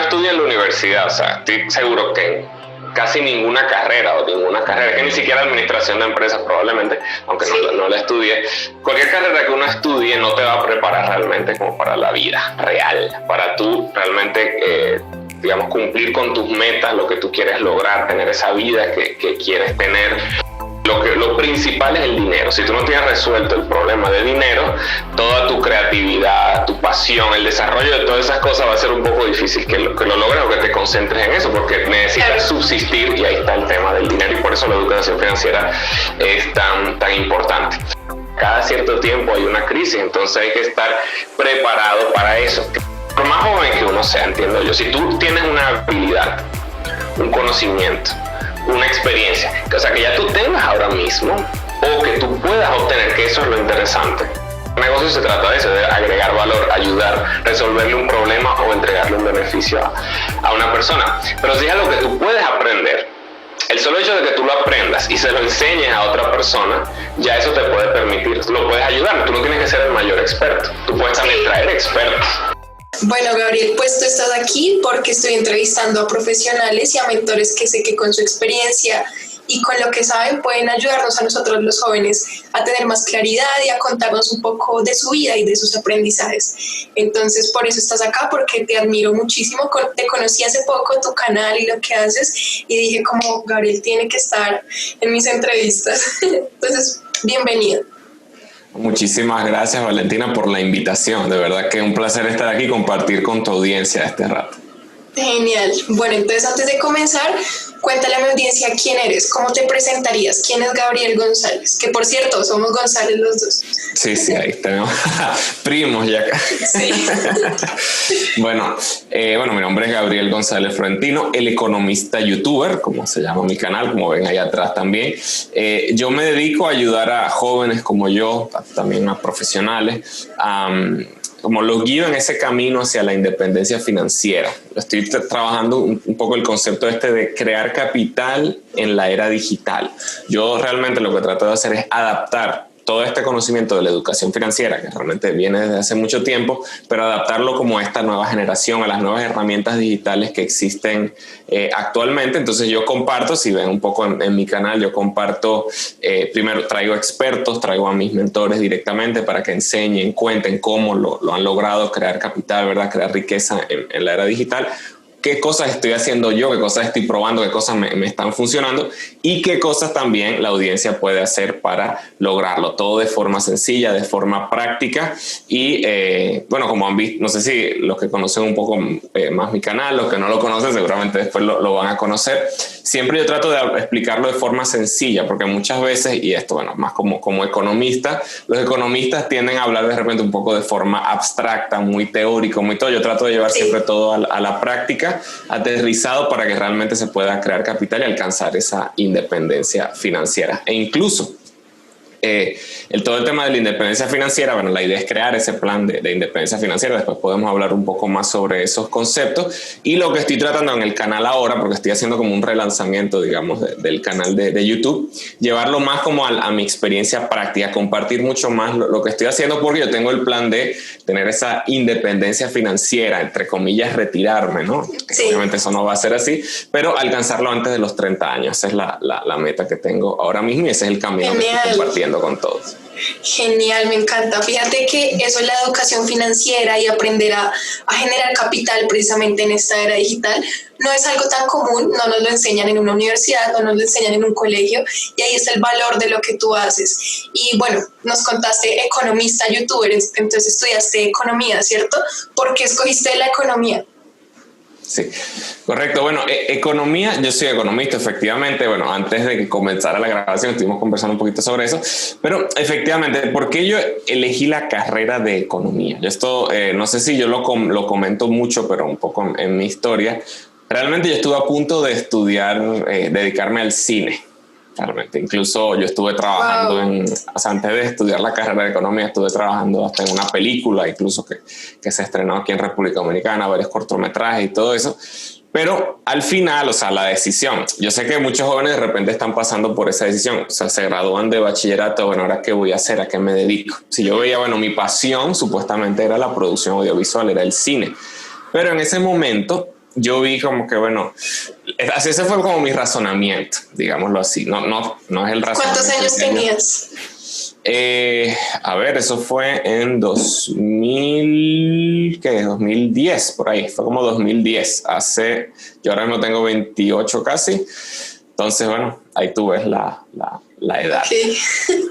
estudia en la universidad, o sea, estoy seguro que casi ninguna carrera, que ni siquiera administración de empresas probablemente, aunque no la estudié, cualquier carrera que uno estudie no te va a preparar realmente como para la vida real, para tú realmente, digamos, cumplir con tus metas, lo que tú quieres lograr, tener esa vida que quieres tener. Lo principal es el dinero. Si tú no tienes resuelto el problema de dinero, toda tu creatividad, tu pasión, el desarrollo de todas esas cosas va a ser un poco difícil que lo logres o que te concentres en eso, porque necesitas subsistir y ahí está el tema del dinero, y por eso la educación financiera es tan importante. Cada cierto tiempo hay una crisis, entonces hay que estar preparado para eso. Por más joven que uno sea, entiendo yo, si tú tienes una habilidad, un conocimiento, una experiencia, o sea, que ya tú tengas ahora mismo o que tú puedas obtener, que eso es lo interesante. El negocio se trata de eso, de agregar valor, ayudar, resolverle un problema o entregarle un beneficio a una persona. Pero si es algo que tú puedes aprender, el solo hecho de que tú lo aprendas y se lo enseñes a otra persona, ya eso te puede permitir, lo puedes ayudar. Tú no tienes que ser el mayor experto, tú puedes también traer expertos. Bueno, Gabriel, pues tú estás aquí porque estoy entrevistando a profesionales y a mentores que sé que con su experiencia y con lo que saben pueden ayudarnos a nosotros los jóvenes a tener más claridad y a contarnos un poco de su vida y de sus aprendizajes. Entonces, por eso estás acá, porque te admiro muchísimo. Te conocí hace poco, tu canal y lo que haces, y dije como Gabriel tiene que estar en mis entrevistas. Entonces, bienvenido. Muchísimas gracias, Valentina, por la invitación. De verdad que es un placer estar aquí y compartir con tu audiencia este rato. Genial. Bueno, entonces antes de comenzar, cuéntale a mi audiencia quién eres, cómo te presentarías, quién es Gabriel González, que por cierto, somos González los dos. Sí, ahí tenemos primos ya acá. Sí. Bueno, mi nombre es Gabriel González Florentino, el economista youtuber, como se llama mi canal, como ven ahí atrás también. Yo me dedico a ayudar a jóvenes como yo, también a profesionales, como los guío en ese camino hacia la independencia financiera. Estoy trabajando un poco el concepto de crear capital en la era digital. Yo realmente lo que trato de hacer es adaptar todo este conocimiento de la educación financiera, que realmente viene desde hace mucho tiempo, pero adaptarlo como a esta nueva generación, a las nuevas herramientas digitales que existen actualmente. Entonces yo comparto, si ven un poco en mi canal, yo comparto, primero traigo expertos, traigo a mis mentores directamente para que enseñen, cuenten cómo lo han logrado crear capital, ¿verdad? Crear riqueza en la era digital. Qué cosas estoy haciendo yo, qué cosas estoy probando, qué cosas me están funcionando y qué cosas también la audiencia puede hacer para lograrlo. Todo de forma sencilla, de forma práctica y como han visto, no sé si los que conocen un poco más mi canal, los que no lo conocen seguramente después lo van a conocer. Siempre yo trato de explicarlo de forma sencilla porque muchas veces, y esto más como economista, los economistas tienden a hablar de repente un poco de forma abstracta, muy teórico, muy todo. Yo trato de llevar siempre todo a la práctica, aterrizado para que realmente se pueda crear capital y alcanzar esa independencia financiera. E incluso todo el tema de la independencia financiera, la idea es crear ese plan de independencia financiera. Después podemos hablar un poco más sobre esos conceptos y lo que estoy tratando en el canal ahora, porque estoy haciendo como un relanzamiento, digamos, del canal de YouTube, llevarlo más como a mi experiencia práctica, compartir mucho más lo que estoy haciendo, porque yo tengo el plan de tener esa independencia financiera, entre comillas, retirarme, ¿no? Sí. Obviamente eso no va a ser así, pero alcanzarlo antes de los 30 años. Esa es la meta que tengo ahora mismo y ese es el camino que estoy compartiendo con todos. Genial, me encanta. Fíjate que eso es la educación financiera y aprender a generar capital precisamente en esta era digital. No es algo tan común, no nos lo enseñan en una universidad, no nos lo enseñan en un colegio y ahí está el valor de lo que tú haces. Y bueno, nos contaste economista, youtuber, entonces estudiaste economía, ¿cierto? ¿Por qué escogiste la economía? Sí, correcto. Bueno, economía, yo soy economista, efectivamente. Bueno, antes de que comenzara la grabación estuvimos conversando un poquito sobre eso, pero efectivamente, ¿por qué yo elegí la carrera de economía? Yo esto, no sé si yo lo comento mucho, pero un poco en mi historia. Realmente yo estuve a punto de estudiar, dedicarme al cine. Realmente. Incluso yo estuve trabajando antes de estudiar la carrera de economía, estuve trabajando hasta en una película, incluso que se estrenó aquí en República Dominicana, varios cortometrajes y todo eso. Pero al final, la decisión, yo sé que muchos jóvenes de repente están pasando por esa decisión, se gradúan de bachillerato, bueno, ¿ahora qué voy a hacer? ¿A qué me dedico? Si yo veía, mi pasión supuestamente era la producción audiovisual, era el cine. Pero en ese momento yo vi como que, bueno, así ese fue como mi razonamiento, digámoslo así. No es el razonamiento. ¿Cuántos años tenías? A ver, eso fue en 2010, por ahí. Fue como 2010. Yo ahora mismo tengo 28 casi. Entonces, bueno, ahí tú ves la edad. Okay.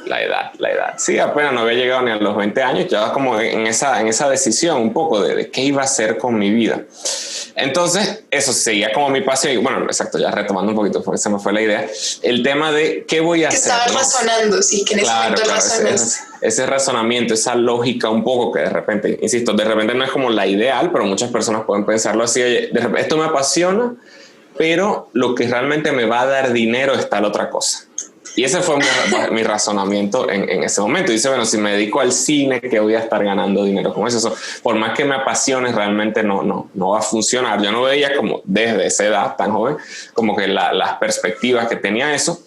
La edad. Sí, apenas no había llegado ni a los 20 años. Ya como en esa decisión un poco de qué iba a hacer con mi vida. Entonces, eso seguía como mi pasión. Y bueno, exacto, ya retomando un poquito, porque se me fue la idea. El tema de qué voy a hacer. Estabas razonando, sí, que en ese momento razonas. Ese razonamiento, esa lógica un poco que de repente, insisto, de repente no es como la ideal, pero muchas personas pueden pensarlo así. Oye, de repente, esto me apasiona, pero lo que realmente me va a dar dinero es tal otra cosa. Y ese fue mi razonamiento en ese momento. Dice, bueno, si me dedico al cine, que voy a estar ganando dinero con eso. Por más que me apasione, realmente no va a funcionar. Yo no veía como desde esa edad tan joven, como que las perspectivas que tenía eso.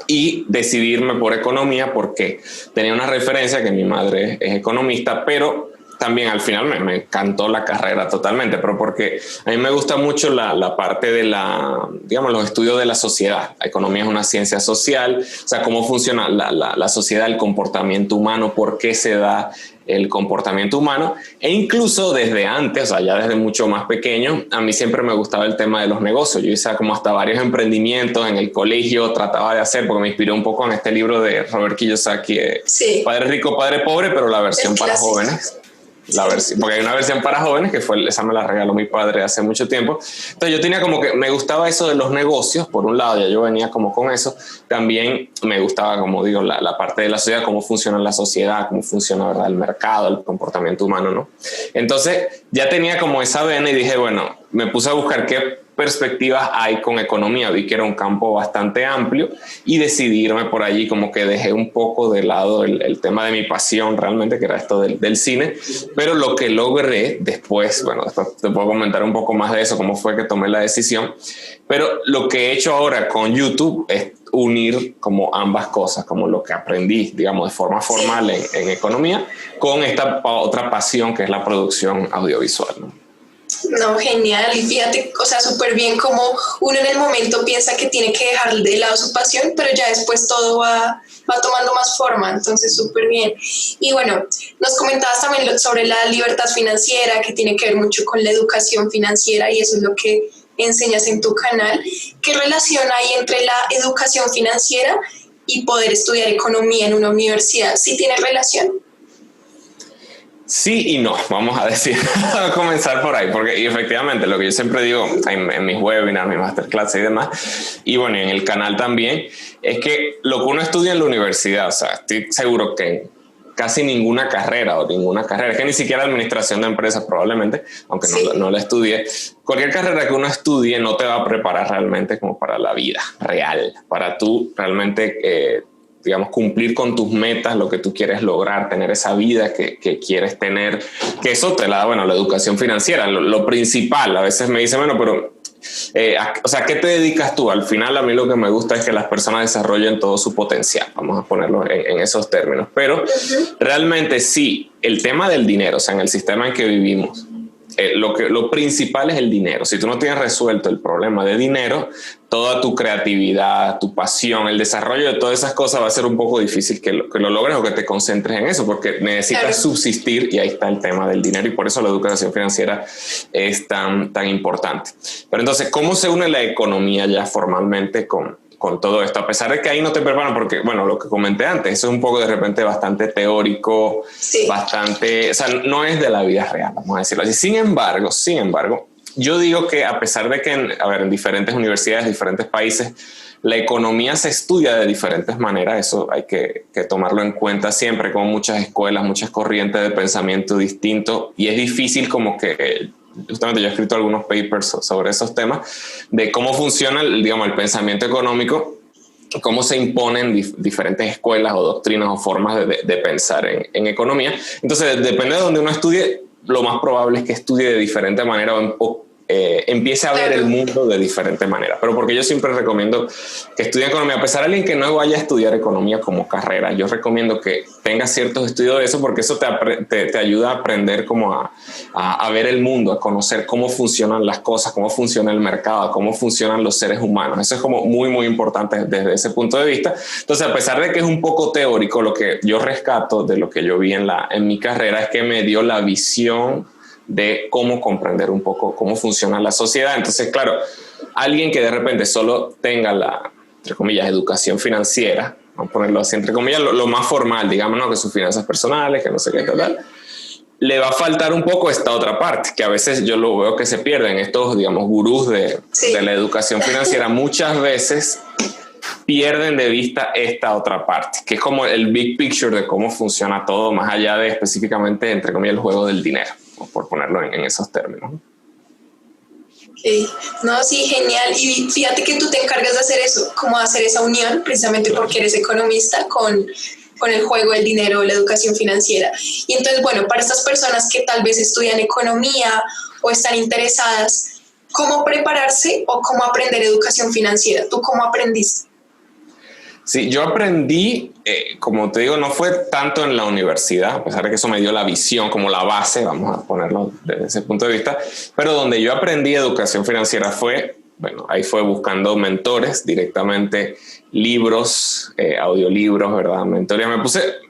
Y decidirme por economía porque tenía una referencia que mi madre es economista, pero también al final me encantó la carrera totalmente, pero porque a mí me gusta mucho la parte de los estudios de la sociedad. La economía es una ciencia social, o sea, cómo funciona la sociedad, el comportamiento humano, por qué se da el comportamiento humano, e incluso desde antes, o sea, ya desde mucho más pequeño, a mí siempre me gustaba el tema de los negocios. Yo hice como hasta varios emprendimientos en el colegio, trataba de hacer, porque me inspiré un poco en este libro de Robert Kiyosaki, sí. Padre Rico, Padre Pobre, pero la versión para jóvenes. Porque hay una versión para jóvenes que esa me la regaló mi padre hace mucho tiempo. Entonces yo tenía como que me gustaba eso de los negocios, por un lado, ya yo venía como con eso. También me gustaba, como digo, la parte de la sociedad, cómo funciona la sociedad, cómo funciona, ¿verdad?, el mercado, el comportamiento humano, ¿no? Entonces ya tenía como esa vena y dije, bueno, me puse a buscar qué perspectivas hay con economía. Vi que era un campo bastante amplio y decidí irme por allí. Como que dejé un poco de lado el tema de mi pasión realmente, que era esto del cine, pero lo que logré después, bueno, después te puedo comentar un poco más de eso, cómo fue que tomé la decisión, pero lo que he hecho ahora con YouTube es unir como ambas cosas, como lo que aprendí, digamos, de forma formal en economía, con esta otra pasión que es la producción audiovisual, ¿no? No, genial. Y fíjate, o sea, súper bien como uno en el momento piensa que tiene que dejar de lado su pasión, pero ya después todo va tomando más forma, entonces súper bien. Y bueno, nos comentabas también sobre la libertad financiera, que tiene que ver mucho con la educación financiera, y eso es lo que enseñas en tu canal. ¿Qué relación hay entre la educación financiera y poder estudiar economía en una universidad? ¿Sí tiene relación? Sí y no, vamos a decir, a comenzar por ahí, porque y efectivamente lo que yo siempre digo en mis webinars, mis masterclass y demás, y bueno, en el canal también, es que lo que uno estudia en la universidad, o sea, estoy seguro que casi ninguna carrera, es que ni siquiera administración de empresas probablemente, aunque no la estudié, cualquier carrera que uno estudie no te va a preparar realmente como para la vida real, para tú realmente digamos, cumplir con tus metas, lo que tú quieres lograr, tener esa vida que quieres tener, que eso te la da, bueno, la educación financiera, lo principal. A veces me dicen, bueno, pero, o sea, ¿qué te dedicas tú? Al final a mí lo que me gusta es que las personas desarrollen todo su potencial, vamos a ponerlo en esos términos, pero realmente sí, el tema del dinero, o sea, en el sistema en que vivimos, lo principal es el dinero. Si tú no tienes resuelto el problema de dinero, toda tu creatividad, tu pasión, el desarrollo de todas esas cosas va a ser un poco difícil que lo logres o que te concentres en eso, porque necesitas subsistir, y ahí está el tema del dinero, y por eso la educación financiera es tan importante. Pero entonces, ¿cómo se une la economía ya formalmente con todo esto? A pesar de que ahí no te preparan, porque, bueno, lo que comenté antes, eso es un poco de repente bastante teórico, bastante, o sea, no es de la vida real, vamos a decirlo así. Sin embargo, yo digo que a pesar de que, en diferentes universidades, diferentes países, la economía se estudia de diferentes maneras, eso hay que tomarlo en cuenta siempre, con muchas escuelas, muchas corrientes de pensamiento distintos, y es difícil como que... Justamente yo he escrito algunos papers sobre esos temas, de cómo funciona, digamos, el pensamiento económico, cómo se imponen diferentes escuelas o doctrinas o formas de pensar en economía. Entonces, depende de donde uno estudie, lo más probable es que estudie de diferente manera o empiece a ver el mundo de diferente manera. Pero porque yo siempre recomiendo que estudien economía, a pesar de alguien que no vaya a estudiar economía como carrera, yo recomiendo que tengas ciertos estudios de eso, porque eso te ayuda a aprender como a ver el mundo, a conocer cómo funcionan las cosas, cómo funciona el mercado, cómo funcionan los seres humanos. Eso es como muy, muy importante desde ese punto de vista. Entonces, a pesar de que es un poco teórico, lo que yo rescato de lo que yo vi en mi carrera es que me dio la visión de cómo comprender un poco cómo funciona la sociedad. Entonces, claro, alguien que de repente solo tenga la, entre comillas, educación financiera, vamos a ponerlo así, entre comillas, lo más formal, digamos, ¿no? Que sus finanzas personales, que no sé qué tal, le va a faltar un poco esta otra parte, que a veces yo lo veo que se pierden estos, digamos, gurús de la educación financiera. Muchas veces pierden de vista esta otra parte, que es como el big picture de cómo funciona todo, más allá de específicamente, entre comillas, el juego del dinero, por ponerlo en esos términos. Okay. No, sí, genial. Y fíjate que tú te encargas de hacer eso, como hacer esa unión, precisamente porque eres economista, con el juego del dinero, la educación financiera. Y entonces, bueno, para estas personas que tal vez estudian economía o están interesadas, ¿cómo prepararse o cómo aprender educación financiera? ¿Tú cómo aprendiste? Sí, yo aprendí, como te digo, no fue tanto en la universidad, a pesar de que eso me dio la visión, como la base, vamos a ponerlo desde ese punto de vista, pero donde yo aprendí educación financiera fue, bueno, ahí fue buscando mentores directamente, libros, audiolibros, ¿verdad? Mentoría.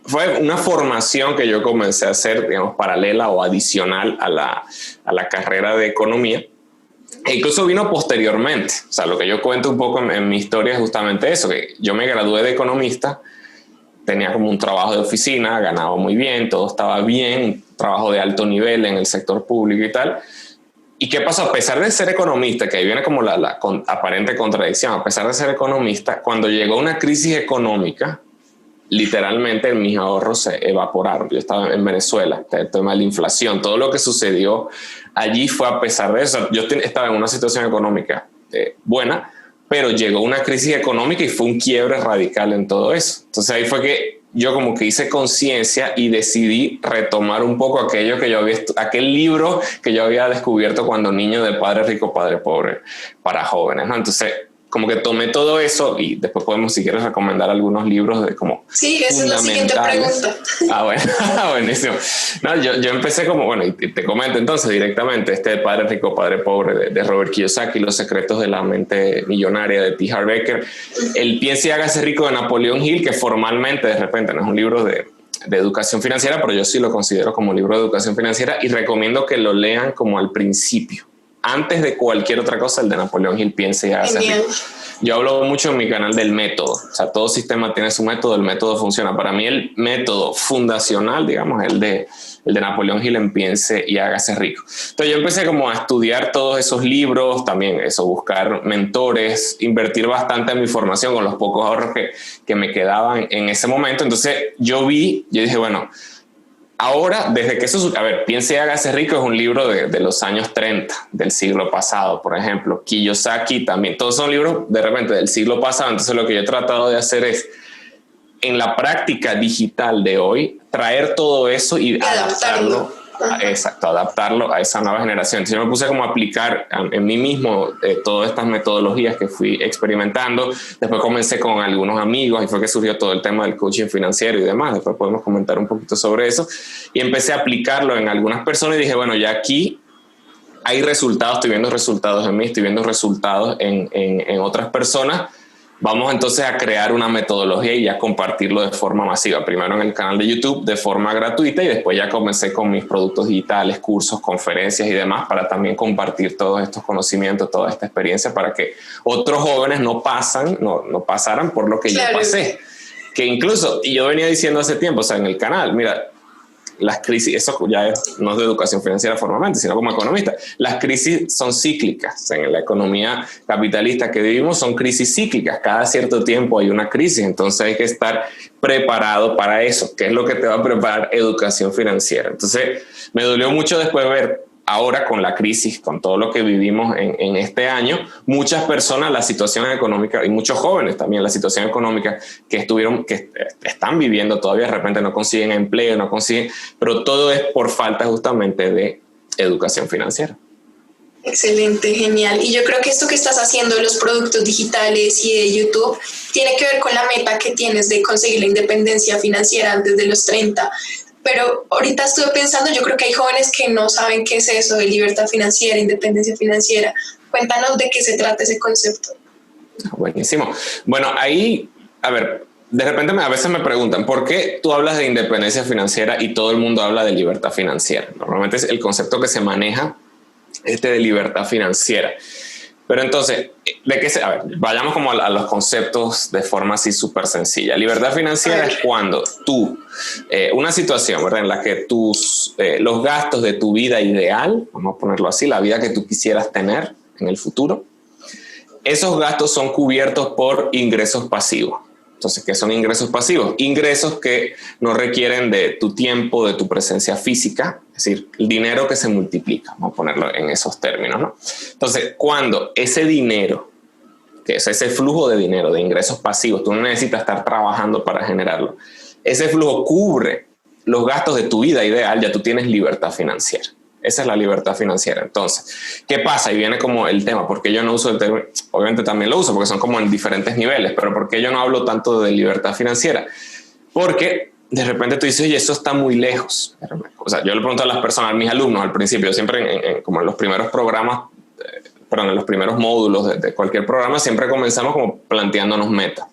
Fue una formación que yo comencé a hacer, digamos, paralela o adicional a la carrera de economía. E incluso vino posteriormente. O sea, lo que yo cuento un poco en mi historia es justamente eso, que yo me gradué de economista, tenía como un trabajo de oficina, ganaba muy bien, todo estaba bien, un trabajo de alto nivel en el sector público y tal. ¿Y qué pasó? A pesar de ser economista, que ahí viene como la aparente contradicción, a pesar de ser economista, cuando llegó una crisis económica, literalmente mis ahorros se evaporaron. Yo estaba en Venezuela, el tema de la inflación, todo lo que sucedió allí fue a pesar de eso. Yo estaba en una situación económica buena, pero llegó una crisis económica y fue un quiebre radical en todo eso. Entonces ahí fue que yo como que hice conciencia y decidí retomar un poco aquello que yo había, aquel libro que yo había descubierto cuando niño, de Padre Rico, Padre Pobre, para jóvenes, ¿no? Entonces como que tomé todo eso y después podemos, si quieres, recomendar algunos libros de como sí, esa es la siguiente pregunta. Bueno, buenísimo. No, yo empecé como, bueno, y te comento entonces directamente, de Padre Rico, Padre Pobre de Robert Kiyosaki, Los secretos de la mente millonaria de T. Harv Eker, El piense y hágase rico de Napoleón Hill, que formalmente de repente no es un libro de educación financiera, pero yo sí lo considero como libro de educación financiera y recomiendo que lo lean como al principio. Antes de cualquier otra cosa, el de Napoleón Hill, Piense y hágase rico. Yo hablo mucho en mi canal del método. O sea, todo sistema tiene su método, el método funciona. Para mí el método fundacional, digamos, el de Napoleón Hill, en Piense y hágase rico. Entonces yo empecé como a estudiar todos esos libros, también eso, buscar mentores, invertir bastante en mi formación con los pocos ahorros que me quedaban en ese momento. Entonces yo dije, bueno, ahora, desde que eso... A ver, Piense y hágase rico es un libro de los años 30 del siglo pasado, por ejemplo. Kiyosaki también. Todos son libros de repente del siglo pasado. Entonces lo que yo he tratado de hacer es, en la práctica digital de hoy, traer todo eso y adaptarlo. Exacto, adaptarlo a esa nueva generación. Entonces yo me puse como a aplicar en mí mismo todas estas metodologías que fui experimentando. Después comencé con algunos amigos y fue que surgió todo el tema del coaching financiero y demás. Después podemos comentar un poquito sobre eso. Y empecé a aplicarlo en algunas personas y dije, bueno, ya aquí hay resultados, estoy viendo resultados en mí, estoy viendo resultados en otras personas. Vamos entonces a crear una metodología y ya compartirlo de forma masiva. Primero en el canal de YouTube de forma gratuita y después ya comencé con mis productos digitales, cursos, conferencias y demás para también compartir todos estos conocimientos, toda esta experiencia para que otros jóvenes no pasaran por lo que yo pasé. Que incluso, y yo venía diciendo hace tiempo, o sea, en el canal, mira, las crisis, eso ya no es de educación financiera formalmente, sino como economista, las crisis son cíclicas. En la economía capitalista que vivimos son crisis cíclicas, cada cierto tiempo hay una crisis, entonces hay que estar preparado para eso, que es lo que te va a preparar educación financiera. Entonces me dolió mucho después ver ahora con la crisis, con todo lo que vivimos en este año, muchas personas, la situación económica, y muchos jóvenes también, la situación económica que están viviendo todavía, de repente no consiguen empleo, pero todo es por falta justamente de educación financiera. Excelente, genial. Y yo creo que esto que estás haciendo, los productos digitales y de YouTube, tiene que ver con la meta que tienes de conseguir la independencia financiera antes de los 30. Pero ahorita estuve pensando, yo creo que hay jóvenes que no saben qué es eso de libertad financiera, independencia financiera. Cuéntanos de qué se trata ese concepto. Buenísimo. Bueno, ahí, a ver, de repente a veces me preguntan, ¿por qué tú hablas de independencia financiera y todo el mundo habla de libertad financiera? Normalmente es el concepto que se maneja de libertad financiera. Pero entonces, a ver, vayamos como a los conceptos de forma así súper sencilla. Libertad financiera es cuando tú, una situación, ¿verdad?, en la que los gastos de tu vida ideal, vamos a ponerlo así, la vida que tú quisieras tener en el futuro, esos gastos son cubiertos por ingresos pasivos. Entonces, ¿qué son ingresos pasivos? Ingresos que no requieren de tu tiempo, de tu presencia física, es decir, el dinero que se multiplica, vamos a ponerlo en esos términos, ¿no? Entonces, cuando ese dinero, que es ese flujo de dinero, de ingresos pasivos, tú no necesitas estar trabajando para generarlo, ese flujo cubre los gastos de tu vida ideal, ya tú tienes libertad financiera. Esa es la libertad financiera. Entonces, ¿qué pasa? Y viene como el tema, ¿por qué yo no uso el término? Obviamente también lo uso porque son como en diferentes niveles, pero ¿por qué yo no hablo tanto de libertad financiera? Porque de repente tú dices, oye, eso está muy lejos. O sea, yo le pregunto a las personas, a mis alumnos al principio, siempre como en los primeros programas, en los primeros módulos de cualquier programa, siempre comenzamos como planteándonos metas.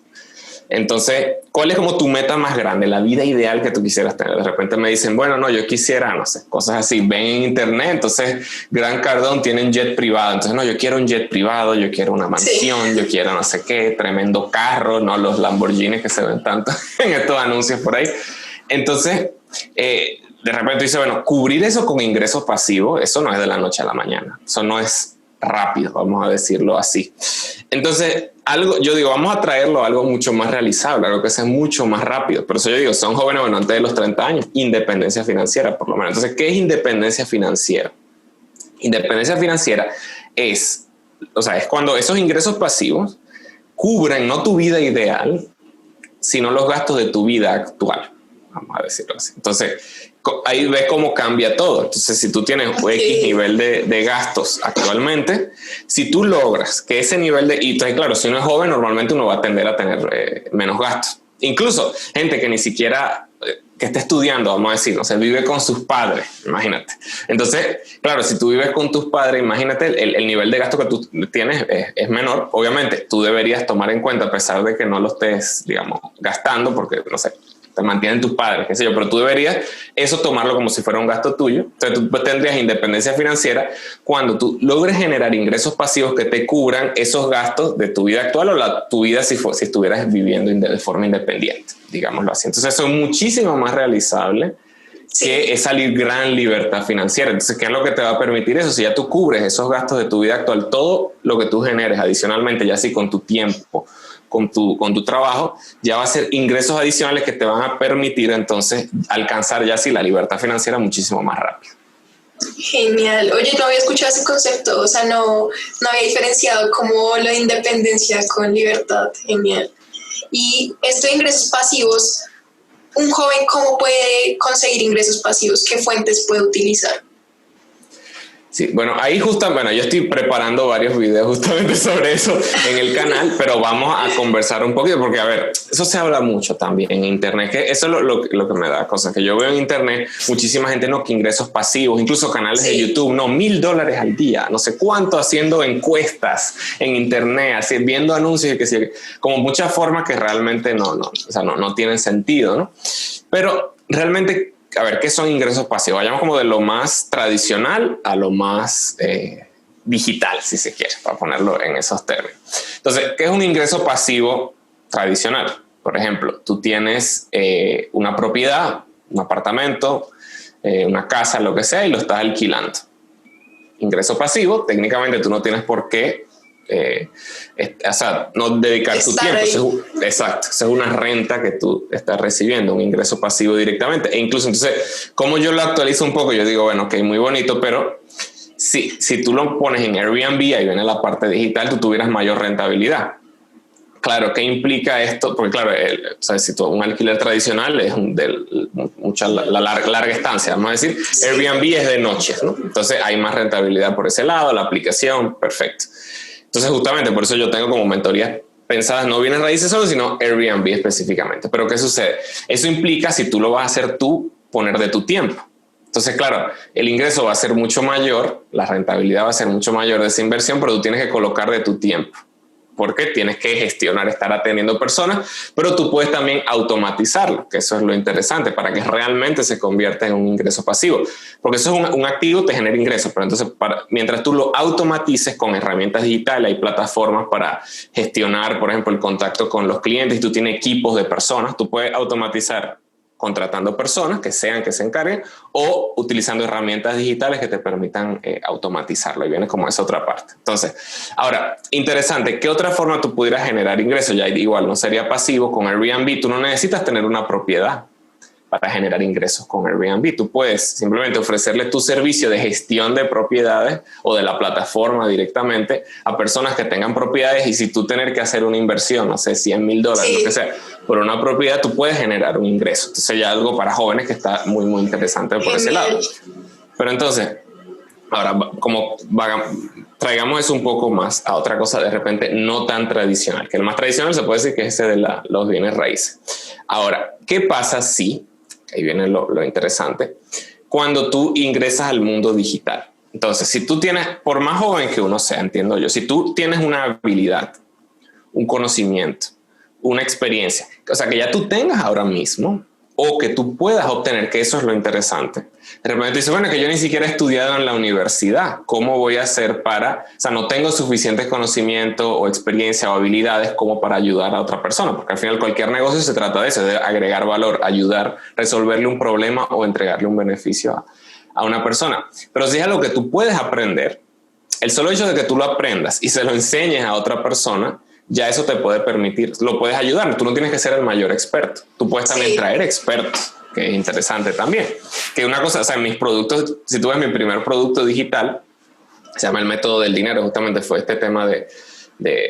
Entonces, ¿cuál es como tu meta más grande, la vida ideal que tú quisieras tener? De repente me dicen, bueno, no, yo quisiera, no sé, cosas así. Ven en internet, entonces Grant Cardone tiene un jet privado. Entonces, no, yo quiero un jet privado, yo quiero una mansión, yo quiero no sé qué, tremendo carro, no los Lamborghinis que se ven tanto en estos anuncios por ahí. Entonces, de repente dice, bueno, cubrir eso con ingresos pasivos, eso no es de la noche a la mañana. Eso no es rápido, vamos a decirlo así. Entonces, yo digo, vamos a traerlo a algo mucho más realizable, algo que sea mucho más rápido. Por eso yo digo, son jóvenes, bueno, antes de los 30 años, independencia financiera, por lo menos. Entonces, ¿qué es independencia financiera? Independencia financiera es cuando esos ingresos pasivos cubren no tu vida ideal, sino los gastos de tu vida actual, vamos a decirlo así. Entonces, ahí ves cómo cambia todo. Entonces, si tú tienes X nivel de gastos actualmente, si tú logras que ese nivel y entonces, claro, si uno es joven, normalmente uno va a tender a tener menos gastos. Incluso gente que ni siquiera, que está estudiando, vamos a decir, no sé, vive con sus padres, imagínate. Entonces, claro, si tú vives con tus padres, imagínate, el nivel de gasto que tú tienes es menor. Obviamente, tú deberías tomar en cuenta, a pesar de que no lo estés, digamos, gastando, porque, no sé, te mantienen tus padres, qué sé yo, pero tú deberías eso tomarlo como si fuera un gasto tuyo. Entonces tú tendrías independencia financiera cuando tú logres generar ingresos pasivos que te cubran esos gastos de tu vida actual o tu vida si estuvieras viviendo de forma independiente, digámoslo así. Entonces eso es muchísimo más realizable que esa gran libertad financiera. Entonces, ¿qué es lo que te va a permitir eso? Si ya tú cubres esos gastos de tu vida actual, todo lo que tú generes adicionalmente, ya así con tu tiempo, con tu trabajo, ya va a ser ingresos adicionales que te van a permitir entonces alcanzar ya así la libertad financiera muchísimo más rápido. Genial. Oye, no había escuchado ese concepto, o sea, no había diferenciado como la independencia con libertad. Genial. Y esto de ingresos pasivos, un joven, ¿cómo puede conseguir ingresos pasivos? ¿Qué fuentes puede utilizar? Sí, bueno, yo estoy preparando varios videos justamente sobre eso en el canal, pero vamos a conversar un poquito porque, a ver, eso se habla mucho también en internet, que eso es lo que me da cosas, que yo veo en internet muchísima gente, no, que ingresos pasivos, incluso canales de YouTube, no, $1,000 al día, no sé cuánto, haciendo encuestas en internet, así, viendo anuncios y que sí, como muchas formas que realmente no tienen sentido, ¿no? Pero realmente, a ver, ¿qué son ingresos pasivos? Vayamos como de lo más tradicional a lo más digital, si se quiere, para ponerlo en esos términos. Entonces, ¿qué es un ingreso pasivo tradicional? Por ejemplo, tú tienes una propiedad, un apartamento, una casa, lo que sea, y lo estás alquilando. Ingreso pasivo, técnicamente tú no tienes por qué no dedicar tu tiempo. Exacto, es una renta que tú estás recibiendo, un ingreso pasivo directamente. E incluso, entonces, como yo lo actualizo un poco, yo digo, bueno, ok, muy bonito, pero si tú lo pones en Airbnb, ahí viene la parte digital, tú tuvieras mayor rentabilidad. claro, ¿qué implica esto? Porque claro, o sea, si un alquiler tradicional es larga estancia, vamos a decir, sí. Airbnb es de noches, ¿no? Entonces hay más rentabilidad por ese lado, la aplicación, perfecto. Entonces justamente por eso yo tengo como mentorías pensadas no bienes raíces solo, sino Airbnb específicamente. Pero ¿qué sucede? Eso implica, si tú lo vas a hacer tú, poner de tu tiempo. Entonces, claro, el ingreso va a ser mucho mayor, la rentabilidad va a ser mucho mayor de esa inversión, pero tú tienes que colocar de tu tiempo. Porque tienes que gestionar, estar atendiendo personas, pero tú puedes también automatizarlo, que eso es lo interesante, para que realmente se convierta en un ingreso pasivo. Porque eso es un activo, te genera ingresos, pero entonces mientras tú lo automatices con herramientas digitales, hay plataformas para gestionar, por ejemplo, el contacto con los clientes, y tú tienes equipos de personas, tú puedes automatizar contratando personas que se encarguen o utilizando herramientas digitales que te permitan automatizarlo. Y viene como esa otra parte. Entonces, ahora, interesante, ¿qué otra forma tú pudieras generar ingresos? Ya igual no sería pasivo con Airbnb. Tú no necesitas tener una propiedad para generar ingresos con Airbnb. Tú puedes simplemente ofrecerle tu servicio de gestión de propiedades o de la plataforma directamente a personas que tengan propiedades, y si tú tener que hacer una inversión, no sé, $100,000, sí, lo que sea, por una propiedad, tú puedes generar un ingreso. Entonces ya algo para jóvenes que está muy, muy interesante por ese lado. Pero entonces, ahora, traigamos eso un poco más a otra cosa de repente no tan tradicional, que el más tradicional se puede decir que es ese de los bienes raíces. Ahora, ¿qué pasa si, ahí viene lo interesante, cuando tú ingresas al mundo digital? Entonces, si tú tienes, por más joven que uno sea, entiendo yo, si tú tienes una habilidad, un conocimiento, una experiencia, o sea, que ya tú tengas ahora mismo, o que tú puedas obtener, que eso es lo interesante. De repente tú dices, bueno, que yo ni siquiera he estudiado en la universidad, ¿cómo voy a hacer para, o sea, no tengo suficientes conocimientos o experiencia o habilidades como para ayudar a otra persona? Porque al final cualquier negocio se trata de eso, de agregar valor, ayudar, resolverle un problema o entregarle un beneficio a una persona. Pero si es algo que tú puedes aprender, el solo hecho de que tú lo aprendas y se lo enseñes a otra persona, ya eso te puede permitir, lo puedes ayudar. Tú no tienes que ser el mayor experto. Tú puedes también traer expertos, que es interesante también. Que una cosa, o sea, en mis productos, si tú ves mi primer producto digital, se llama El Método del Dinero, justamente fue este tema de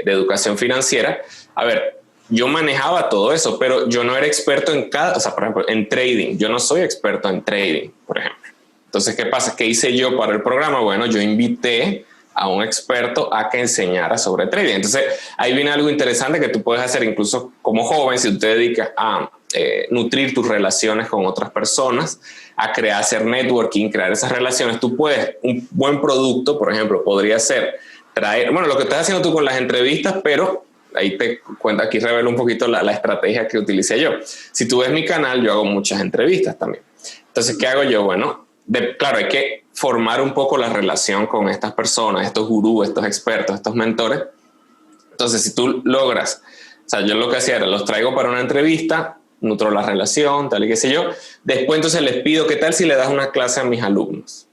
educación financiera. A ver, yo manejaba todo eso, pero yo no era experto en o sea, por ejemplo, en trading. Yo no soy experto en trading, por ejemplo. Entonces, ¿qué pasa? ¿Qué hice yo para el programa? Bueno, yo invité a un experto a que enseñara sobre trading. Entonces, ahí viene algo interesante que tú puedes hacer incluso como joven, si tú te dedicas a nutrir tus relaciones con otras personas, a hacer networking, crear esas relaciones. Tú puedes, un buen producto, por ejemplo, podría ser traer, bueno, lo que estás haciendo tú con las entrevistas, pero ahí te cuento, aquí revelo un poquito la estrategia que utilicé yo. Si tú ves mi canal, yo hago muchas entrevistas también. Entonces, ¿qué hago yo? Bueno, claro, hay que formar un poco la relación con estas personas, estos gurús, estos expertos, estos mentores. Entonces, si tú logras, o sea, yo lo que hacía era, los traigo para una entrevista, nutro la relación, tal y qué sé yo. Después, entonces, les pido, ¿qué tal si le das una clase a mis alumnos?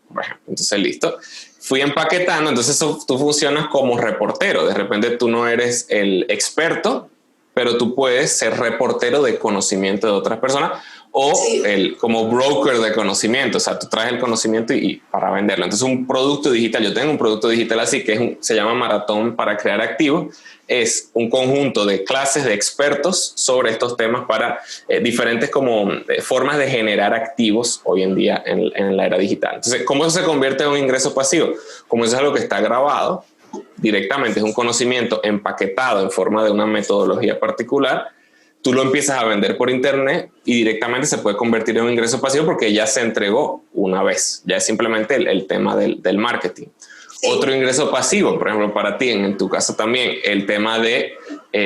Bueno, entonces, listo. Fui empaquetando, entonces tú funcionas como reportero. De repente, tú no eres el experto, pero tú puedes ser reportero de conocimiento de otras personas, o como broker de conocimiento. O sea, tú traes el conocimiento y para venderlo. Entonces, un producto digital, yo tengo un producto digital así que se llama Maratón para Crear Activos. Es un conjunto de clases de expertos sobre estos temas para diferentes formas de generar activos hoy en día en la era digital. Entonces, ¿cómo eso se convierte en un ingreso pasivo? Como eso es algo que está grabado directamente, es un conocimiento empaquetado en forma de una metodología particular. Tú lo empiezas a vender por internet y directamente se puede convertir en un ingreso pasivo porque ya se entregó una vez. Ya es simplemente el tema del marketing. Sí. Otro ingreso pasivo, por ejemplo, para ti, en tu caso también, el tema de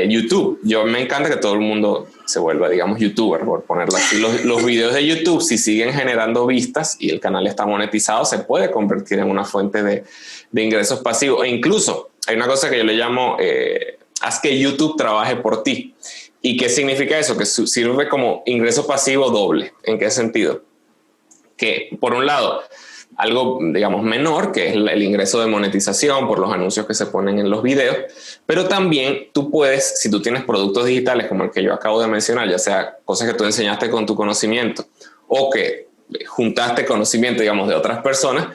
YouTube. Yo me encanta que todo el mundo se vuelva, digamos, youtuber, por ponerlo así. Los videos de YouTube, si siguen generando vistas y el canal está monetizado, se puede convertir en una fuente de ingresos pasivos. E incluso hay una cosa que yo le llamo, haz que YouTube trabaje por ti. ¿Y qué significa eso? Que sirve como ingreso pasivo doble. ¿En qué sentido? Que por un lado, algo, digamos, menor, que es el ingreso de monetización por los anuncios que se ponen en los videos, pero también tú puedes, si tú tienes productos digitales como el que yo acabo de mencionar, ya sea cosas que tú enseñaste con tu conocimiento o que juntaste conocimiento, digamos, de otras personas,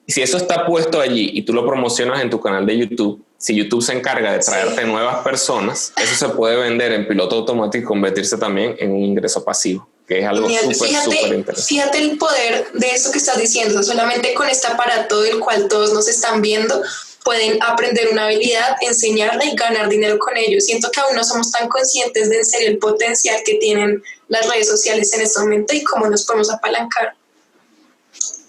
y si eso está puesto allí y tú lo promocionas en tu canal de YouTube, si YouTube se encarga de traerte nuevas personas, eso se puede vender en piloto automático y convertirse también en un ingreso pasivo, que es algo súper interesante. Fíjate el poder de esto que estás diciendo. Solamente con este aparato del cual todos nos están viendo, pueden aprender una habilidad, enseñarla y ganar dinero con ello. Siento que aún no somos tan conscientes de en serio el potencial que tienen las redes sociales en este momento y cómo nos podemos apalancar.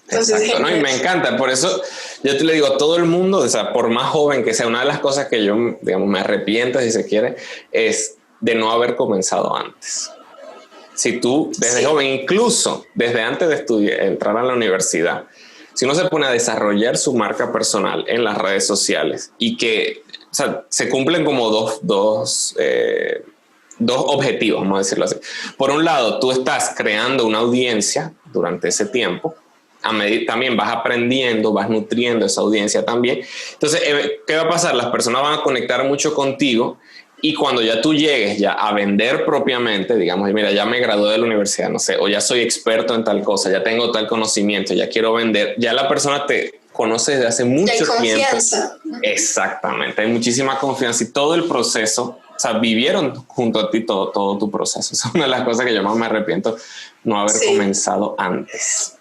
Entonces, exacto, ¿no? Y me encanta, por eso yo te le digo a todo el mundo, o sea, por más joven que sea, una de las cosas que yo, digamos, me arrepiento, si se quiere, es de no haber comenzado antes. Si tú, desde joven, incluso desde antes de estudiar, entrar a la universidad, si uno se pone a desarrollar su marca personal en las redes sociales y que, o sea, se cumplen como dos objetivos, vamos a decirlo así. Por un lado, tú estás creando una audiencia durante ese tiempo, también vas aprendiendo, vas nutriendo esa audiencia también. Entonces, ¿qué va a pasar? Las personas van a conectar mucho contigo y cuando ya tú llegues ya a vender propiamente, digamos, mira, ya me gradué de la universidad, no sé, o ya soy experto en tal cosa, ya tengo tal conocimiento, ya quiero vender, ya la persona te conoce desde hace mucho tiempo. Hay confianza. Exactamente, hay muchísima confianza y todo el proceso, o sea, vivieron junto a ti todo tu proceso. Es una de las cosas que yo más me arrepiento no haber comenzado antes.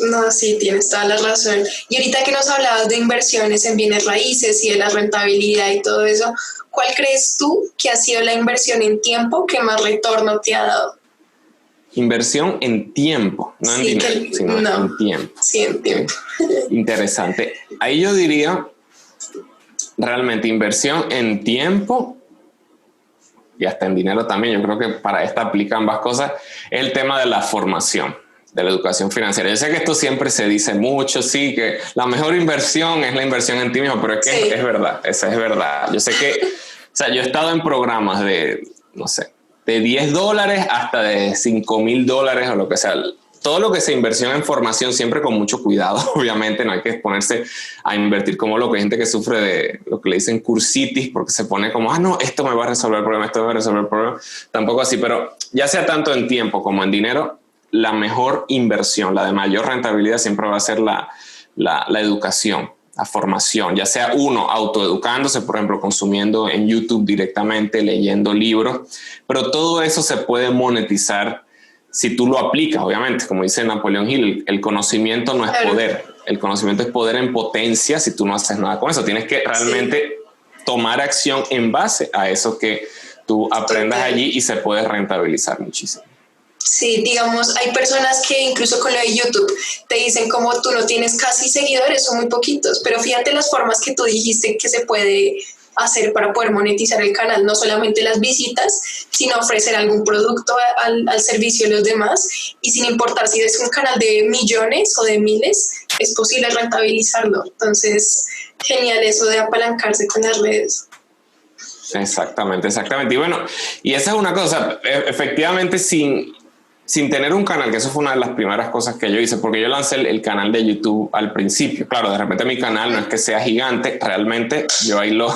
No, sí, tienes toda la razón. Y ahorita que nos hablabas de inversiones en bienes raíces y de la rentabilidad y todo eso, ¿cuál crees tú que ha sido la inversión en tiempo que más retorno te ha dado? Inversión en tiempo, no en dinero, sino en tiempo. Sí, en tiempo. Interesante. Ahí yo diría, realmente, inversión en tiempo y hasta en dinero también. Yo creo que para esta aplica ambas cosas. Es el tema de la formación, de la educación financiera. Yo sé que esto siempre se dice mucho, sí, que la mejor inversión es la inversión en ti mismo, pero es que es verdad, esa es verdad. Yo sé que, o sea, yo he estado en programas de, no sé, de $10 hasta de $5,000 o lo que sea. Todo lo que se inversión en formación, siempre con mucho cuidado, obviamente, no hay que exponerse a invertir como lo que hay gente que sufre de lo que le dicen cursitis, porque se pone como, no, esto me va a resolver el problema, esto me va a resolver el problema. Tampoco así, pero ya sea tanto en tiempo como en dinero, la mejor inversión, la de mayor rentabilidad siempre va a ser la educación, la formación, ya sea uno autoeducándose, por ejemplo, consumiendo en YouTube directamente, leyendo libros, pero todo eso se puede monetizar si tú lo aplicas, obviamente, como dice Napoleón Hill, el conocimiento no es poder, el conocimiento es poder en potencia si tú no haces nada con eso, tienes que realmente tomar acción en base a eso que tú aprendas allí y se puede rentabilizar muchísimo. Sí, digamos, hay personas que incluso con lo de YouTube te dicen como tú no tienes casi seguidores, son muy poquitos, pero fíjate las formas que tú dijiste que se puede hacer para poder monetizar el canal, no solamente las visitas, sino ofrecer algún producto al servicio de los demás y sin importar si es un canal de millones o de miles, es posible rentabilizarlo. Entonces, genial eso de apalancarse con las redes. Exactamente. Y bueno, y esa es una cosa, efectivamente sin tener un canal, que eso fue una de las primeras cosas que yo hice, porque yo lancé el canal de YouTube al principio. Claro, de repente mi canal no es que sea gigante, realmente yo ahí lo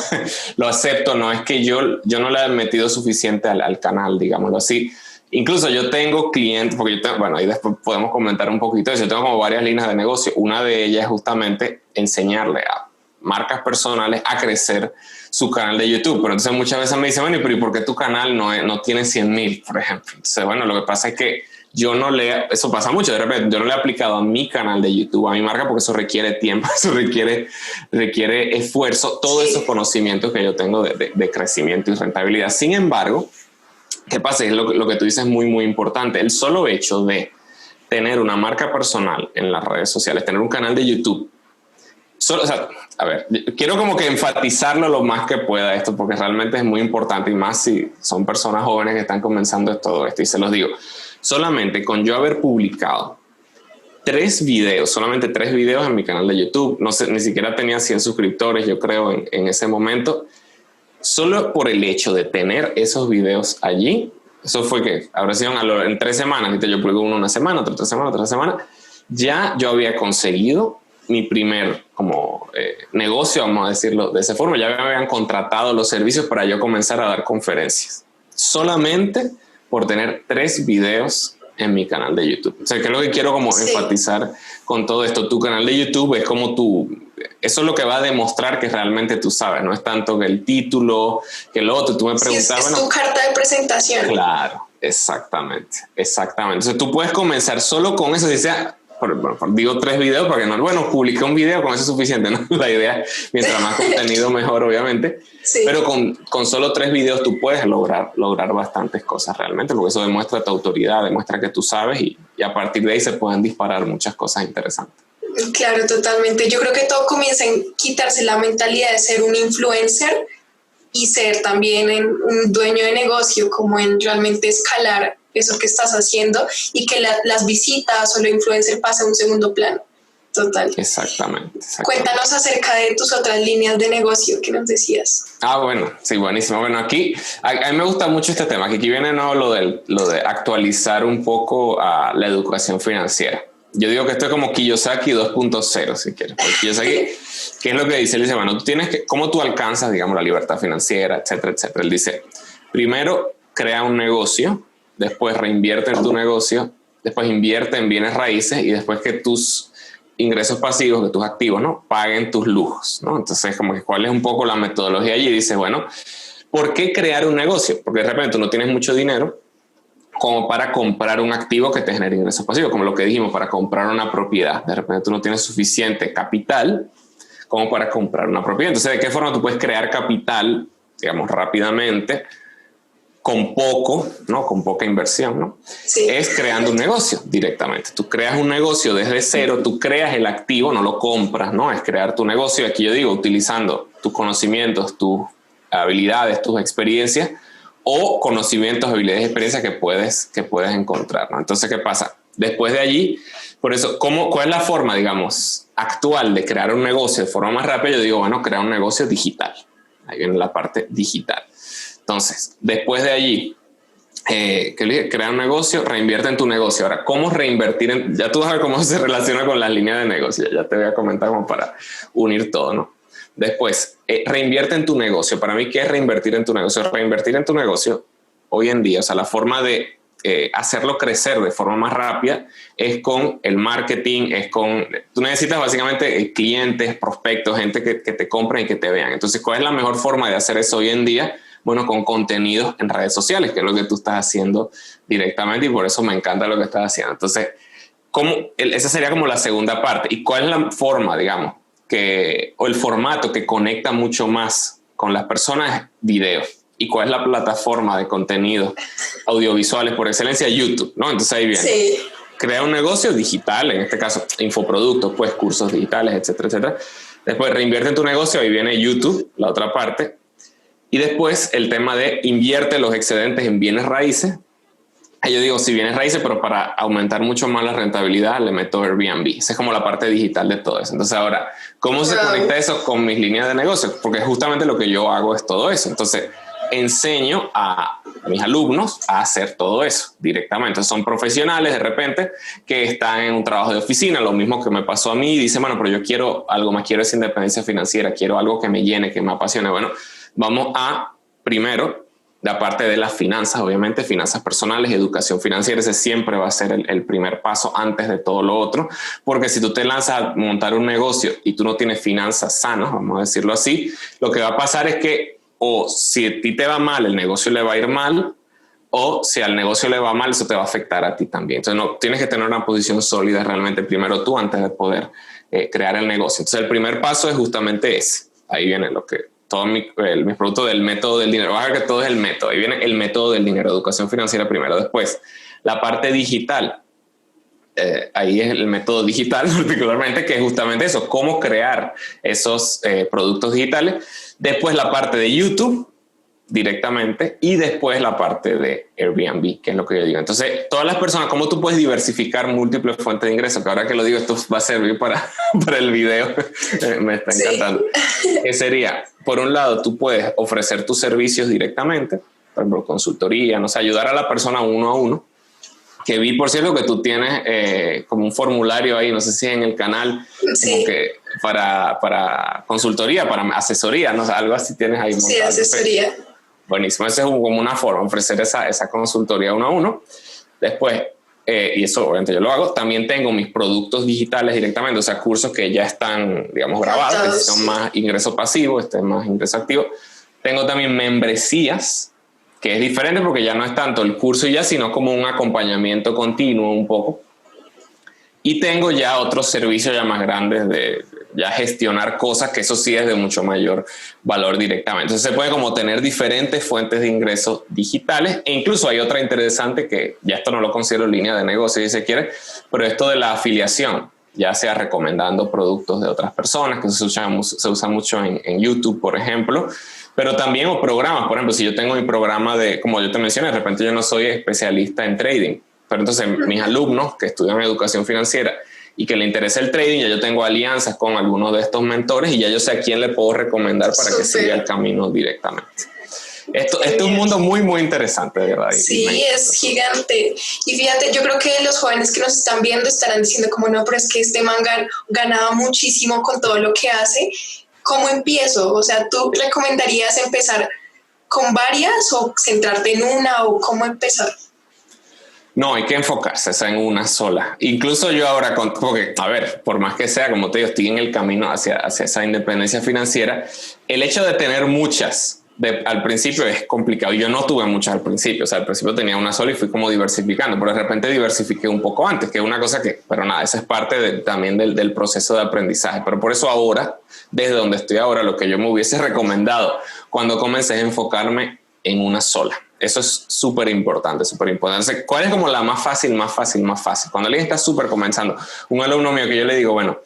acepto, no es que yo no le he metido suficiente al canal, digámoslo así. Incluso yo tengo clientes, porque bueno, ahí después podemos comentar un poquito de eso. Yo tengo como varias líneas de negocio. Una de ellas es justamente enseñarle a marcas personales a crecer su canal de YouTube. Pero entonces muchas veces me dicen, bueno, pero ¿y por qué tu canal no tiene 100,000, por ejemplo? Entonces, bueno, lo que pasa es que eso pasa mucho, de repente yo no le he aplicado a mi canal de YouTube, a mi marca, porque eso requiere tiempo, eso requiere esfuerzo, todos esos conocimientos que yo tengo de crecimiento y rentabilidad. Sin embargo, ¿qué pasa? Es lo que tú dices muy, muy importante. El solo hecho de tener una marca personal en las redes sociales, tener un canal de YouTube, o sea, a ver, quiero como que enfatizarlo lo más que pueda esto, porque realmente es muy importante, y más si son personas jóvenes que están comenzando todo esto, y se los digo, solamente con yo haber publicado solamente 3 videos en mi canal de YouTube, no sé, ni siquiera tenía 100 suscriptores, yo creo, en ese momento, solo por el hecho de tener esos videos allí, eso fue que habrá sido en 3 semanas, yo publico uno una semana, otra semana, ya yo había conseguido mi primer negocio, vamos a decirlo de esa forma. Ya me habían contratado los servicios para yo comenzar a dar conferencias, solamente por tener 3 videos en mi canal de YouTube. O sea, que es lo que quiero enfatizar con todo esto. Tu canal de YouTube es como eso es lo que va a demostrar que realmente tú sabes, no es tanto que el título, que lo otro. Tú me preguntabas, es tu carta de presentación. Claro, exactamente. Entonces tú puedes comenzar solo con eso, digo 3 videos porque no, bueno, publiqué un video, con eso es suficiente, ¿no? La idea es, mientras más contenido mejor, obviamente, sí. Pero con solo 3 videos tú puedes lograr bastantes cosas realmente, porque eso demuestra tu autoridad, demuestra que tú sabes y a partir de ahí se pueden disparar muchas cosas interesantes. Claro, totalmente. Yo creo que todo comienza en quitarse la mentalidad de ser un influencer y ser también un dueño de negocio, como en realmente escalar eso que estás haciendo y que las visitas o lo influencer pasen a un segundo plano. Total. Exactamente. Cuéntanos acerca de tus otras líneas de negocio que nos decías. Bueno, sí, buenísimo. Bueno, aquí a mí me gusta mucho este tema, que aquí viene lo de actualizar un poco a la educación financiera. Yo digo que esto es como Kiyosaki 2.0, si quieres. Porque Kiyosaki, ¿qué es lo que dice? Él dice, bueno, ¿cómo tú alcanzas, digamos, la libertad financiera, etcétera, etcétera? Él dice, primero, crea un negocio, después reinvierte en tu negocio, después invierte en bienes raíces y después que tus ingresos pasivos, que tus activos, ¿no?, paguen tus lujos, ¿no? Entonces, como que cuál es un poco la metodología allí. Dice, bueno, ¿por qué crear un negocio? Porque de repente tú no tienes mucho dinero como para comprar un activo que te genere ingresos pasivos, como lo que dijimos, para comprar una propiedad. De repente tú no tienes suficiente capital como para comprar una propiedad. Entonces, ¿de qué forma tú puedes crear capital, digamos, rápidamente, con poco, ¿no?, con poca inversión, ¿no? Sí. Es creando un negocio directamente. Tú creas un negocio desde cero, tú creas el activo, no lo compras, ¿no? Es crear tu negocio. Aquí yo digo, utilizando tus conocimientos, tus habilidades, tus experiencias, o conocimientos, habilidades, experiencias que puedes encontrar, ¿no? Entonces, ¿qué pasa? Después de allí, por eso, ¿cuál es la forma, digamos, actual de crear un negocio de forma más rápida? Yo digo, bueno, crear un negocio digital. Ahí viene la parte digital. Entonces, después de allí, crear un negocio, reinvierte en tu negocio. Ahora, ¿cómo reinvertir? Ya tú sabes cómo se relaciona con las líneas de negocio. Ya te voy a comentar como para unir todo, ¿no? Después, reinvierte en tu negocio. Para mí, ¿qué es reinvertir en tu negocio? Reinvertir en tu negocio hoy en día, o sea, la forma de hacerlo crecer de forma más rápida es con el marketing, tú necesitas básicamente clientes, prospectos, gente que te compren y que te vean. Entonces, ¿cuál es la mejor forma de hacer eso hoy en día? Bueno, con contenidos en redes sociales, que es lo que tú estás haciendo directamente y por eso me encanta lo que estás haciendo. Entonces, esa sería como la segunda parte. ¿Y cuál es la forma, digamos, o el formato que conecta mucho más con las personas? Video. ¿Y cuál es la plataforma de contenidos audiovisuales por excelencia? YouTube, ¿no? Entonces ahí viene. Sí. Crea un negocio digital, en este caso infoproductos, pues cursos digitales, etcétera, etcétera. Después reinvierte en tu negocio, ahí viene YouTube, la otra parte. Y después el tema de invierte los excedentes en bienes raíces. Yo digo, sí, bienes raíces, pero para aumentar mucho más la rentabilidad le meto Airbnb. Esa es como la parte digital de todo eso. Entonces ahora, ¿cómo se conecta eso con mis líneas de negocio? Porque justamente lo que yo hago es todo eso. Entonces enseño a mis alumnos a hacer todo eso directamente. Son profesionales de repente que están en un trabajo de oficina, lo mismo que me pasó a mí, y dicen, bueno, pero yo quiero algo más, quiero esa independencia financiera, quiero algo que me llene, que me apasione. Bueno, vamos a, primero, la parte de las finanzas, obviamente, finanzas personales y educación financiera. Ese siempre va a ser el primer paso antes de todo lo otro, porque si tú te lanzas a montar un negocio y tú no tienes finanzas sanas, vamos a decirlo así, lo que va a pasar es que o si a ti te va mal, el negocio le va a ir mal, o si al negocio le va mal, eso te va a afectar a ti también. Entonces, no, tienes que tener una posición sólida realmente primero tú antes de poder crear el negocio. Entonces, el primer paso es justamente ese. Ahí viene lo que todo mis productos del método del dinero. Vas a ver que todo es el método. Ahí viene el método del dinero, educación financiera primero. Después, la parte digital. Ahí es el método digital particularmente, que es justamente eso, cómo crear esos productos digitales. Después la parte de YouTube directamente y después la parte de Airbnb, que es lo que yo digo. Entonces, todas las personas, ¿cómo tú puedes diversificar múltiples fuentes de ingresos? Que ahora que lo digo, esto va a servir para el video. Me está encantando. Sí. Que sería, por un lado, tú puedes ofrecer tus servicios directamente, por ejemplo, consultoría, no sé, ayudar a la persona uno a uno. Que vi, por cierto, que tú tienes como un formulario ahí, no sé si en el canal, sí, como que para consultoría, para asesoría, no sé, algo así tienes ahí. Sí, montado. Asesoría. Buenísimo, esa es como una forma, ofrecer esa consultoría uno a uno. Después, y eso obviamente yo lo hago, también tengo mis productos digitales directamente, o sea, cursos que ya están, digamos, grabados, que son más ingreso pasivo, más ingreso activo. Tengo también membresías, que es diferente porque ya no es tanto el curso y ya, sino como un acompañamiento continuo un poco. Y tengo ya otros servicios ya más grandes de ya gestionar cosas, que eso sí es de mucho mayor valor directamente. Entonces se puede como tener diferentes fuentes de ingresos digitales, e incluso hay otra interesante que ya esto no lo considero línea de negocio si se quiere, pero esto de la afiliación, ya sea recomendando productos de otras personas, que se usa mucho en YouTube, por ejemplo, pero también o programas. Por ejemplo, si yo tengo mi programa de, como yo te mencioné, de repente yo no soy especialista en trading, pero entonces mis alumnos que estudian educación financiera y que le interesa el trading, ya yo tengo alianzas con algunos de estos mentores y ya yo sé a quién le puedo recomendar para que siga el camino directamente. Esto es un mundo muy, muy interesante, de verdad. Sí, es gigante. Y fíjate, yo creo que los jóvenes que nos están viendo estarán diciendo como no, pero es que este man ganaba muchísimo con todo lo que hace. ¿Cómo empiezo? O sea, ¿tú recomendarías empezar con varias o centrarte en una o cómo empezar? No, hay que enfocarse en una sola. Incluso yo ahora, porque, a ver, por más que sea, como te digo, estoy en el camino hacia esa independencia financiera, el hecho de tener muchas al principio es complicado. Yo no tuve muchas al principio, o sea, al principio tenía una sola y fui como diversificando, pero de repente diversifiqué un poco antes, que es una cosa que, pero nada, esa es parte también del proceso de aprendizaje. Pero por eso ahora, desde donde estoy ahora, lo que yo me hubiese recomendado cuando comencé es enfocarme en una sola. Eso es súper importante, súper importante. ¿Cuál es como la más fácil? Cuando alguien está súper comenzando, un alumno mío que yo le digo, bueno,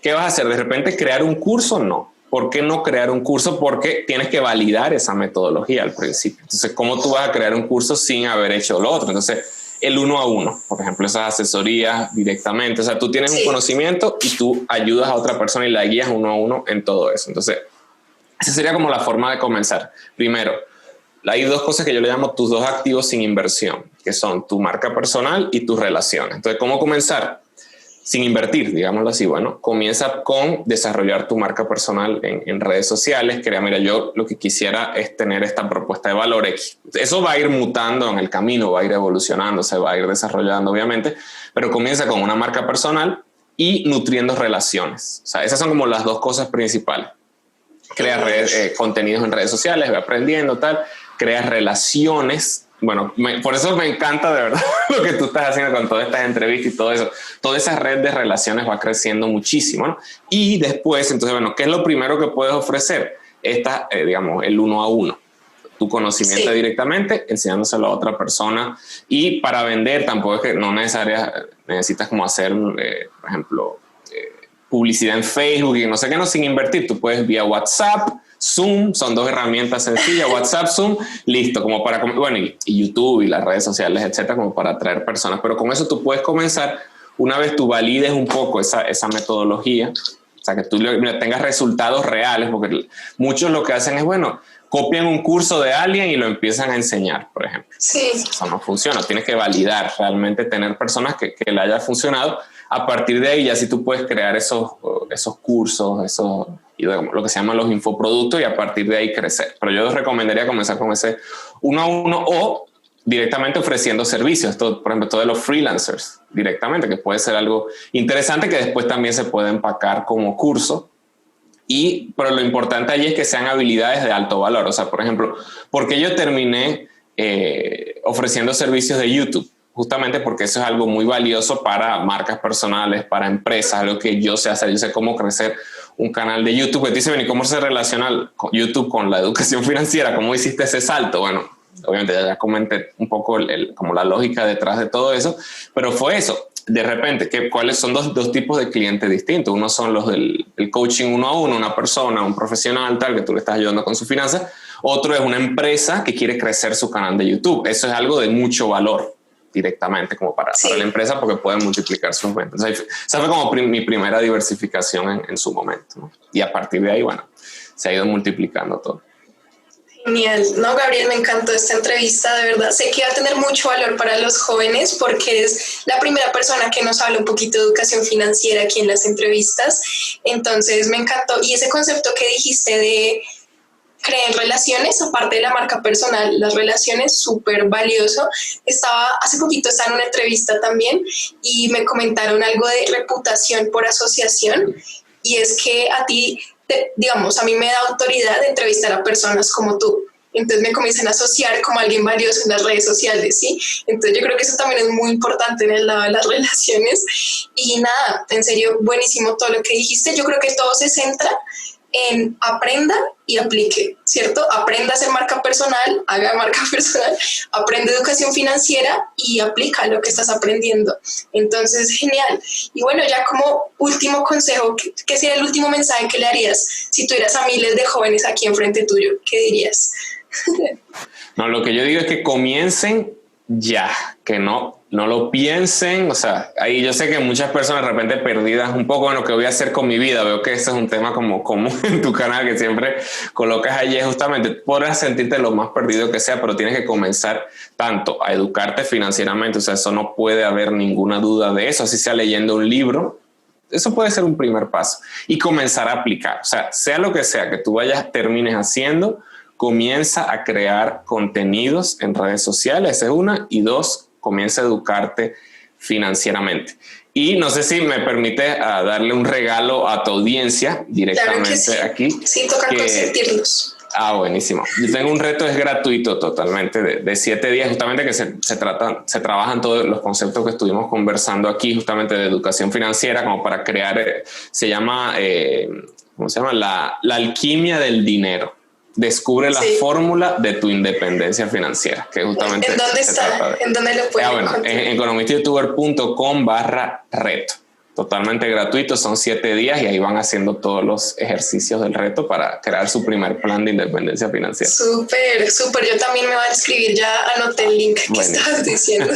¿qué vas a hacer? ¿De repente crear un curso? No. ¿Por qué no crear un curso? Porque tienes que validar esa metodología al principio. Entonces, ¿cómo tú vas a crear un curso sin haber hecho lo otro? Entonces, el 1 a 1, por ejemplo, esas asesorías directamente. O sea, tú tienes un conocimiento y tú ayudas a otra persona y la guías 1 a 1 en todo eso. Entonces, esa sería como la forma de comenzar. Primero, hay dos cosas que yo le llamo tus dos activos sin inversión, que son tu marca personal y tus relaciones. Entonces, ¿cómo comenzar? Sin invertir, digámoslo así. Bueno, comienza con desarrollar tu marca personal en redes sociales. Mira, yo lo que quisiera es tener esta propuesta de valor X. Eso va a ir mutando en el camino, va a ir evolucionando, se va a ir desarrollando, obviamente, pero comienza con una marca personal y nutriendo relaciones. O sea, esas son como las dos cosas principales. Crea contenidos en redes sociales, ve aprendiendo, tal. Crea relaciones. Bueno, por eso me encanta de verdad lo que tú estás haciendo con todas estas entrevistas y todo eso. Toda esa red de relaciones va creciendo muchísimo, ¿no? Y después, entonces, bueno, ¿qué es lo primero que puedes ofrecer? Digamos, el 1 a 1. Tu conocimiento directamente, enseñándoselo a otra persona. Y para vender tampoco es que no necesitas como hacer, por ejemplo, publicidad en Facebook y no sé qué, no, sin invertir. Tú puedes vía WhatsApp, Zoom, son dos herramientas sencillas, WhatsApp, Zoom, listo, como para, bueno, y YouTube y las redes sociales, etcétera, como para atraer personas. Pero con eso tú puedes comenzar, una vez tú valides un poco esa metodología, o sea, que tú tengas resultados reales, porque muchos lo que hacen es, bueno, copian un curso de alguien y lo empiezan a enseñar, por ejemplo. Sí. Eso no funciona, tienes que validar, realmente tener personas que le haya funcionado. A partir de ahí ya sí tú puedes crear esos cursos, lo que se llaman los infoproductos, y a partir de ahí crecer. Pero yo les recomendaría comenzar con ese 1 a 1 o directamente ofreciendo servicios. Por ejemplo, todo de los freelancers directamente, que puede ser algo interesante que después también se puede empacar como curso. Pero lo importante allí es que sean habilidades de alto valor. O sea, por ejemplo, porque yo terminé ofreciendo servicios de YouTube, justamente porque eso es algo muy valioso para marcas personales, para empresas, algo que yo sé hacer. Yo sé cómo crecer un canal de YouTube. Pues dice, ¿y cómo se relaciona YouTube con la educación financiera? ¿Cómo hiciste ese salto? Bueno, obviamente ya comenté un poco como la lógica detrás de todo eso, pero fue eso. De repente, ¿cuáles son dos tipos de clientes distintos? Uno son los del coaching 1 a 1, una persona, un profesional, tal, que tú le estás ayudando con sus finanzas. Otro es una empresa que quiere crecer su canal de YouTube. Eso es algo de mucho valor directamente como para la empresa, porque pueden multiplicar sus ventas. O sea, esa fue como mi primera diversificación en su momento, ¿no? Y a partir de ahí, bueno, se ha ido multiplicando todo. Genial. No, Gabriel, me encantó esta entrevista, de verdad. Sé que va a tener mucho valor para los jóvenes porque eres la primera persona que nos habla un poquito de educación financiera aquí en las entrevistas. Entonces, me encantó. Y ese concepto que dijiste de creen relaciones, aparte de la marca personal, las relaciones, súper valioso. Hace poquito estaba en una entrevista también y me comentaron algo de reputación por asociación, y es que a ti, digamos, a mí me da autoridad de entrevistar a personas como tú. Entonces me comienzan a asociar como alguien valioso en las redes sociales, ¿sí? Entonces yo creo que eso también es muy importante en el lado de las relaciones. Y nada, en serio, buenísimo todo lo que dijiste. Yo creo que todo se centra en aprenda y aplique, ¿cierto? Aprenda a hacer marca personal, haga marca personal, aprende educación financiera y aplica lo que estás aprendiendo. Entonces, genial. Y bueno, ya como último consejo, ¿qué sería el último mensaje que le harías si tuvieras a miles de jóvenes aquí enfrente tuyo? ¿Qué dirías? No, lo que yo digo es que comiencen ya, que no lo piensen. O sea, ahí yo sé que muchas personas de repente perdidas un poco en lo que voy a hacer con mi vida. Veo que este es un tema como común en tu canal, que siempre colocas allí. Justamente podrás sentirte lo más perdido que sea, pero tienes que comenzar tanto a educarte financieramente. O sea, eso no puede haber ninguna duda de eso. Así sea leyendo un libro, eso puede ser un primer paso. Y comenzar a aplicar. O sea lo que sea que tú termines haciendo, comienza a crear contenidos en redes sociales, esa es una, y dos, comienza a educarte financieramente. Y no sé si me permite darle un regalo a tu audiencia directamente. Claro que sí. Aquí. Sí, toca consentirlos. Buenísimo. Yo tengo un reto, es gratuito totalmente, de 7 días, justamente que se trabajan todos los conceptos que estuvimos conversando aquí, justamente de educación financiera, como para crear, se llama, ¿cómo se llama? La alquimia del dinero. Descubre la fórmula de tu independencia financiera, que justamente ¿En dónde está? ¿En dónde lo pueden encontrar? En economistayoutuber.com/reto. Totalmente gratuito, son 7 días y ahí van haciendo todos los ejercicios del reto para crear su primer plan de independencia financiera. Súper, súper. Yo también me voy a inscribir, ya anoté el link que estabas diciendo.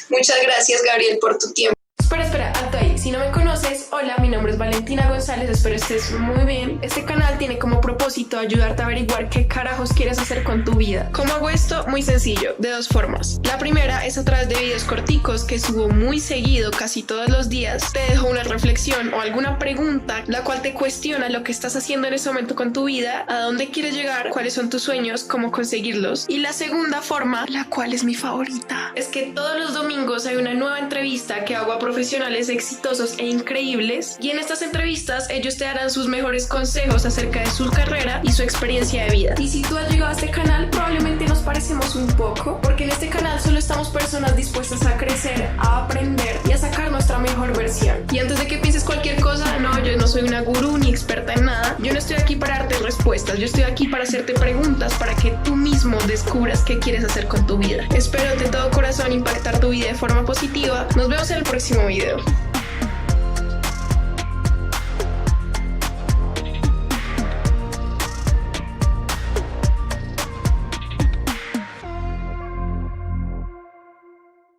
Muchas gracias, Gabriel, por tu tiempo. Espera, alto ahí. Si no me conoces, hola, mi nombre es Valentina González, espero estés muy bien. Este canal tiene como propósito ayudarte a averiguar qué carajos quieres hacer con tu vida. ¿Cómo hago esto? Muy sencillo, de 2 formas. La primera es a través de videos corticos que subo muy seguido, casi todos los días. Te dejo una reflexión o alguna pregunta, la cual te cuestiona lo que estás haciendo en ese momento con tu vida, a dónde quieres llegar, cuáles son tus sueños, cómo conseguirlos. Y la segunda forma, la cual es mi favorita, es que todos los domingos hay una nueva entrevista que hago a profesionales exitosos e increíbles, y en estas entrevistas ellos te darán sus mejores consejos acerca de su carrera y su experiencia de vida. Y si tú has llegado a este canal, probablemente nos parecemos un poco, porque en este canal solo estamos personas dispuestas a crecer, a aprender y a sacar nuestra mejor versión. Y antes de que pienses cualquier cosa, no, yo no soy una gurú ni experta en nada. Yo no estoy aquí para darte respuestas, yo estoy aquí para hacerte preguntas para que tú mismo descubras qué quieres hacer con tu vida. Espero de todo corazón impactar tu vida de forma positiva. Nos vemos en el próximo video.